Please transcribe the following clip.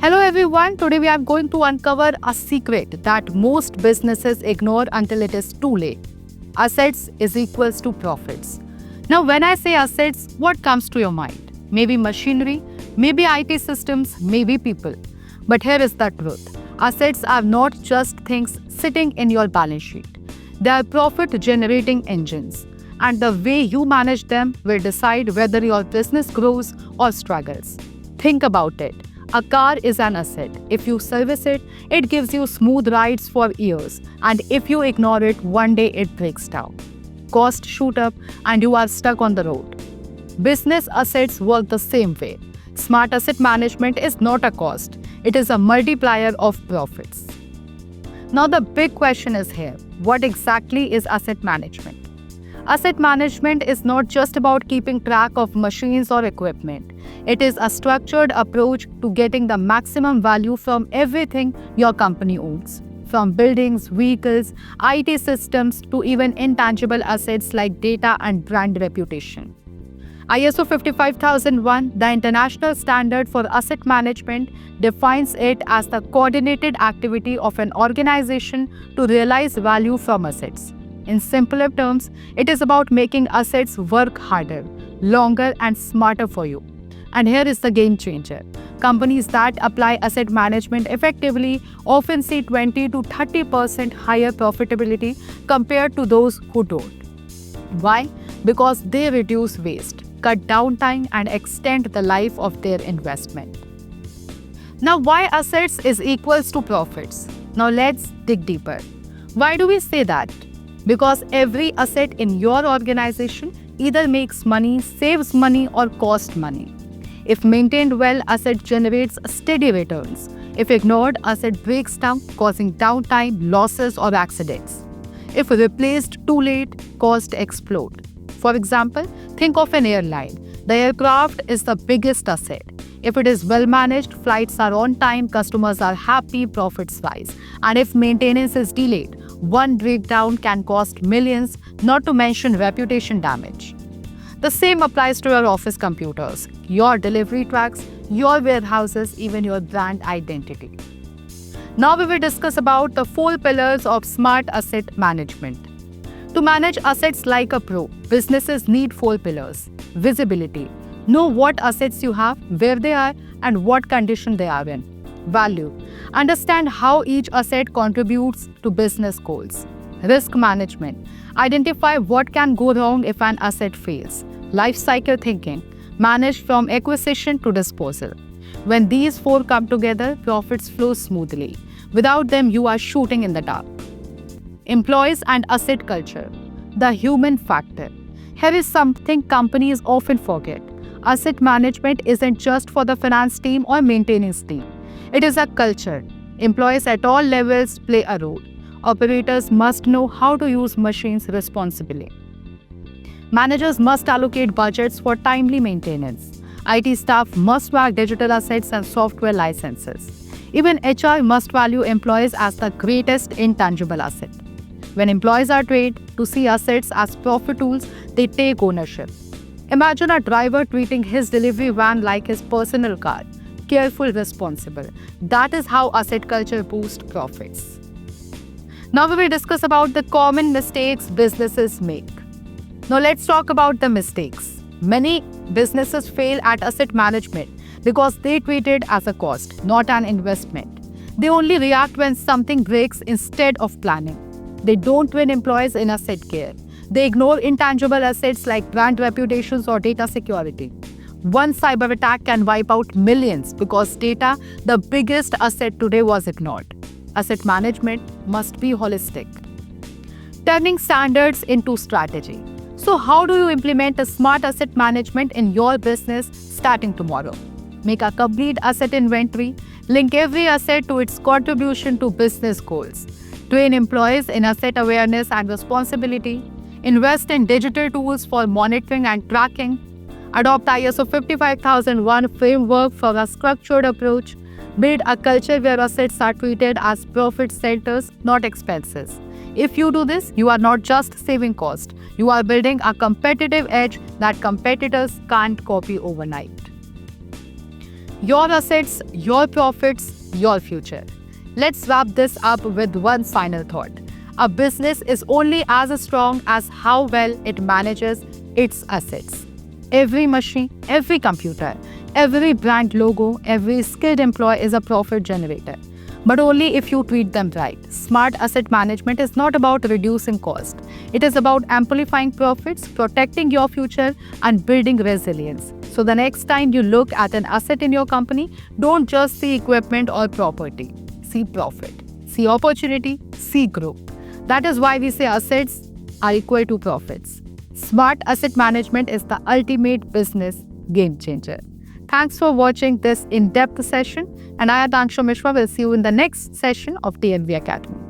Hello everyone, today we are going to uncover a secret that most businesses ignore until it is too late. Assets is equals to profits. Now when I say assets, what comes to your mind? Maybe machinery, maybe IT systems, maybe people. But here is the truth. Assets are not just things sitting in your balance sheet. They are profit generating engines. And the way you manage them will decide whether your business grows or struggles. Think about it. A car is an asset. If you service it, it gives you smooth rides for years. And if you ignore it, one day it breaks down. Costs shoot up and you are stuck on the road. Business assets work the same way. Smart asset management is not a cost. It is a multiplier of profits. Now the big question is here. What exactly is asset management? Asset management is not just about keeping track of machines or equipment. It is a structured approach to getting the maximum value from everything your company owns. From buildings, vehicles, IT systems to even intangible assets like data and brand reputation. ISO 55001, the international standard for asset management, defines it as the coordinated activity of an organization to realize value from assets. In simpler terms, it is about making assets work harder, longer, and smarter for you. And here is the game changer. Companies that apply asset management effectively often see 20 to 30% higher profitability compared to those who don't. Why? Because they reduce waste, cut downtime, and extend the life of their investment. Now, why assets is equals to profits? Now let's dig deeper. Why do we say that? Because every asset in your organization either makes money, saves money, or costs money. If maintained well, asset generates steady returns. If ignored, asset breaks down, causing downtime, losses, or accidents. If replaced too late, costs explode. For example, think of an airline. The aircraft is the biggest asset. If it is well managed, flights are on time, customers are happy, profits rise. And if maintenance is delayed, one breakdown can cost millions, not to mention reputation damage. The same applies to your office computers, your delivery trucks, your warehouses, even your brand identity. Now we will discuss about the 4 pillars of smart asset management. To manage assets like a pro, businesses need 4 pillars. Visibility. Know what assets you have, where they are, and what condition they are in. Value. Understand how each asset contributes to business goals. Risk management. Identify what can go wrong if an asset fails. Life cycle thinking. Manage from acquisition to disposal. When these 4 come together, profits flow smoothly. Without them, you are shooting in the dark. Employees and asset culture. The human factor. Here is something companies often forget. Asset management isn't just for the finance team or maintenance team. It is a culture. Employees at all levels play a role. Operators must know how to use machines responsibly. Managers must allocate budgets for timely maintenance. IT staff must track digital assets and software licenses. Even HR must value employees as the greatest intangible asset. When employees are trained to see assets as profit tools, they take ownership. Imagine a driver treating his delivery van like his personal car. Careful, responsible. That is how asset culture boosts profits. Now we will discuss about the common mistakes businesses make. Now let's talk about the mistakes. Many businesses fail at asset management because they treat it as a cost, not an investment. They only react when something breaks instead of planning. They don't train employees in asset care. They ignore intangible assets like brand reputations or data security. One cyber attack can wipe out millions because data, the biggest asset today, was ignored. Asset management must be holistic. Turning standards into strategy. So how do you implement a smart asset management in your business starting tomorrow? Make a complete asset inventory. Link every asset to its contribution to business goals. Train employees in asset awareness and responsibility. Invest in digital tools for monitoring and tracking. Adopt ISO 55001 framework for a structured approach. Build a culture where assets are treated as profit centers, not expenses. If you do this, you are not just saving cost. You are building a competitive edge that competitors can't copy overnight. Your assets, your profits, your future. Let's wrap this up with one final thought. A business is only as strong as how well it manages its assets. Every machine, every computer, every brand logo, every skilled employee is a profit generator. But only if you treat them right. Smart asset management is not about reducing cost. It is about amplifying profits, protecting your future, and building resilience. So the next time you look at an asset in your company, don't just see equipment or property. See profit, see opportunity, see growth. That is why we say assets are equal to profits. Smart asset management is the ultimate business game changer. Thanks for watching this in-depth session, and I, Adanksha Mishra, will see you in the next session of TNV Academy.